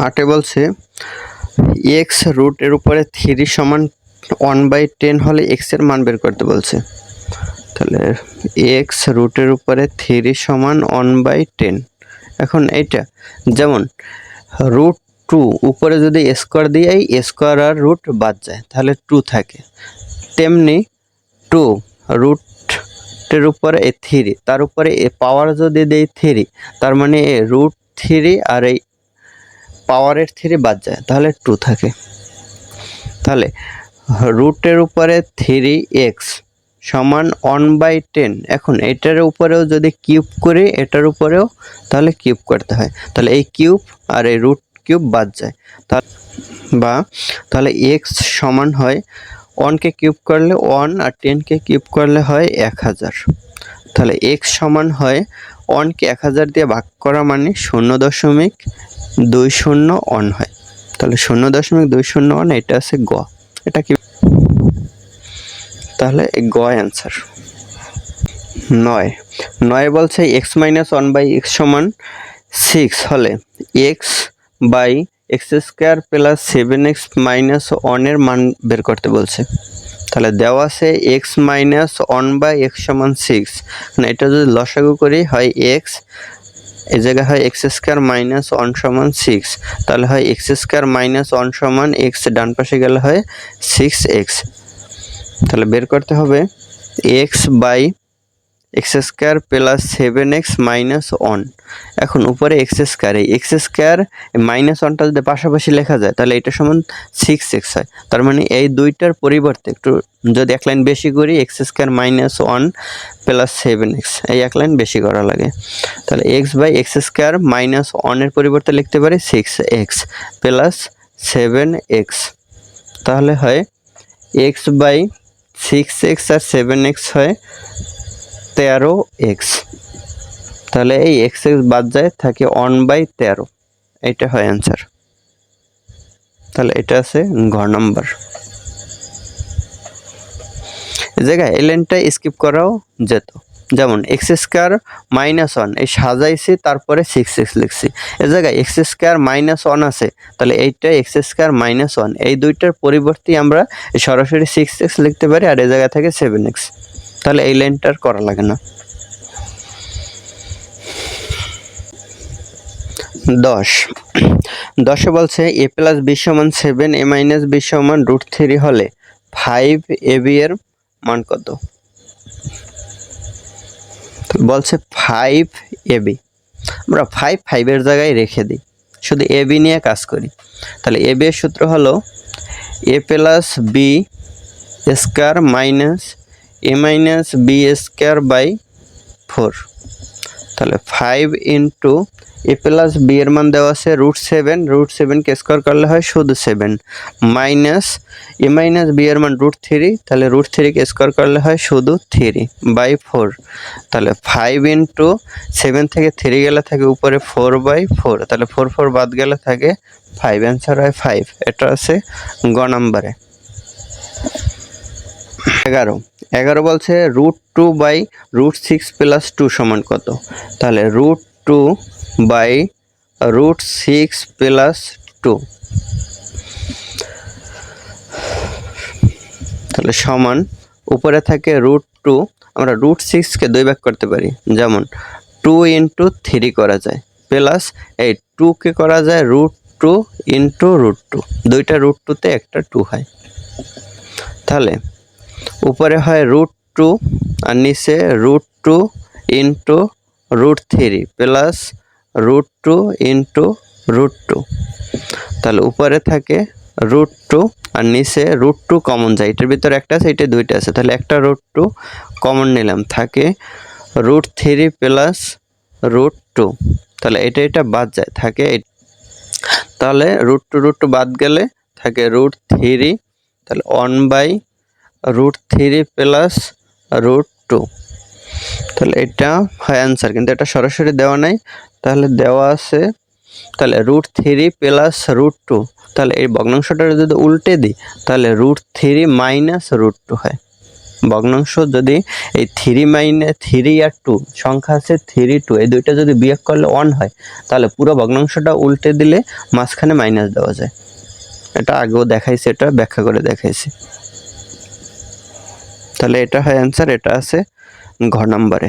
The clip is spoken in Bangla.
8 বলছে এক্স রুটের উপরে 3 সমান 1/10 হলে এক্স এর মান বের করতে বলছে। তাহলে এক্স রুটের উপরে 3 সমান 1/10। এখন এইটা যেমন রুট 2 উপরে যদি স্কোয়ার দিয়ে স্কোয়ার আর রুট বাদ যায় তাহলে 2 থাকে, তেমনি 2 রুটের উপরে 3 তার উপরে পাওয়ার যদি দেই 3 তার মানে রুট 3 আর এই পাওয়ারের 3 বাদ যায় তাহলে 2 থাকে। তাহলে রুটের উপরে 3x সমান 1/10। এখন এটার উপরেও যদি কিউব করি এটার উপরেও তাহলে কিউব করতে হয়, তাহলে এই কিউব আর এই রুট কিউব বাদ যায় তাহলে x সমান হয় 1 কে কিউব করলে 1 আর 10 কে কিউব করলে হয় 1000। তাহলে x সমান হয় 1 কে 1000 দিয়ে ভাগ করা মানে 0.201 হয়। তাহলে 0.201 এটা আছে গ। এটা কি? তাহলে গ অ্যান্সার। 9 বলছে x - 1/x সমান 6 হলে x by x square plus 7x - 1 এর মান বের করতে বলছে। তাহলে দেওয়া আছে x - 1/x সমান 6, মানে এটা যদি লসাগু করি হয় x, এই জায়গায় হয় x স্কোয়ার মাইনাস 1 সমান 6, তাহলে হয় x স্কোয়ার মাইনাস 1 সমান x, ডান পাশে গেলে হয় 6x। তাহলে বের করতে হবে x by x square plus 7x minus 1। এখন উপরে এক্স স্কোয়ার, এই এক্স স্কোয়ার মাইনাস 1টা যদি পাশাপাশি লেখা যায় তাহলে এটা সমান 6x হয়। তার মানে এই দুইটার পরিবর্তে একটু যদি এক লাইন বেশি করি x square minus 1 plus 7x, এই এক লাইন বেশি করা লাগে। তাহলে x by x square minus 1 এর পরিবর্তে লিখতে পারি 6x প্লাস 7x। তাহলে হয় x by 6x R 7x হয় 13x। তাহলে এই x বাদ যায় থাকে 1/13, এটা হয় অ্যান্সার। তাহলে এটা আছে ঘ নাম্বার। এই জায়গায় এই লাইনটা স্কিপ করাও যেত, যেমন এক্স স্কোয়ার মাইনাস 1 এই সাজাইছি তারপরে 6x লিখছি, এই জায়গায় এক্স স্কোয়ার মাইনাস 1 আছে তাহলে এইটা এক্স স্কোয়ার মাইনাস 1, এই দুইটার পরিবর্তে আমরা সরাসরি 6x লিখতে পারি আর এই জায়গা থেকে 7x। তাহলে এই লাইনটার করা লাগে না। 10 বলছে a প্লাস b সমান 7, a মাইনাস b সমান √3 হলে 5ab এর মান কত? বলছে 5ab, আমরা 5 এর জায়গায় রেখে দিই, শুধু ab নিয়ে কাজ করি। তাহলে ab এর সূত্র হলো a plus b square minus a minus b square by 4। তাহলে 5 ইন্টু a প্লাস b এর মান দেওয়া আছে √7, √7 কে স্কয়ার করলে হয় শুধু 7, মাইনাস a মাইনাস b এর মান √3, তাহলে √3 কে স্কয়ার করলে হয় শুধু 3 বাই 4। তাহলে 5 ইন্টু 7 থেকে 3 গেলে থাকে উপরে 4/4, তাহলে 4 বাদ গেলে থাকে 5, অ্যান্সার হয় 5। এটা আছে গ নাম্বারে। 11 বলছে √2 বাই √6 প্লাস 2 সমান কত? তাহলে √2 বাই √6 প্লাস 2, তাহলে সমান উপরে থাকে √2, আমরা √6 কে 2 ভাগ করতে পারি, যেমন 2 ইন্টু 3 করা যায়, প্লাস এই 2 কে করা যায় √2 ইন্টু √2, দুইটা √2 তে একটা 2 হয়। তাহলে উপরে হয় √2 আর নিচে √2 ইন্টু √3 প্লাস √2 ইন্টু √2। তাহলে উপরে থাকে √2 আর নিচে √2 কমন যায়, এটার ভিতরে একটা আছে এটা দুইটা আছে, তাহলে একটা √2 কমন নিলাম, থাকে √3 প্লাস √2। তাহলে এটা বাদ যায়, থাকে তাহলে √2 বাদ গেলে থাকে √3, তাহলে 1/√3 প্লাস √2। তাহলে এটা হয় অ্যান্সার, কিন্তু এটা সরাসরি দেওয়া নাই, তাহলে দেওয়া আছে তাহলে √3 প্লাস √2, তাহলে এই ভগ্নাংশটা যদি উল্টে দিই তাহলে √3 মাইনাস √2 হয়। ভগ্নাংশ যদি এই 3 আর 2 সংখ্যা আছে 3 2 এই দুইটা যদি বিয়োগ করলে 1 হয় তাহলে পুরো ভগ্নাংশটা উল্টে দিলে মাঝখানে মাইনাস দেওয়া যায়। এটা আগেও দেখাইছি, এটা ব্যাখ্যা করে দেখাইছি। তাহলে এটা হয় অ্যান্সার, এটা আছে ঘ নম্বরে।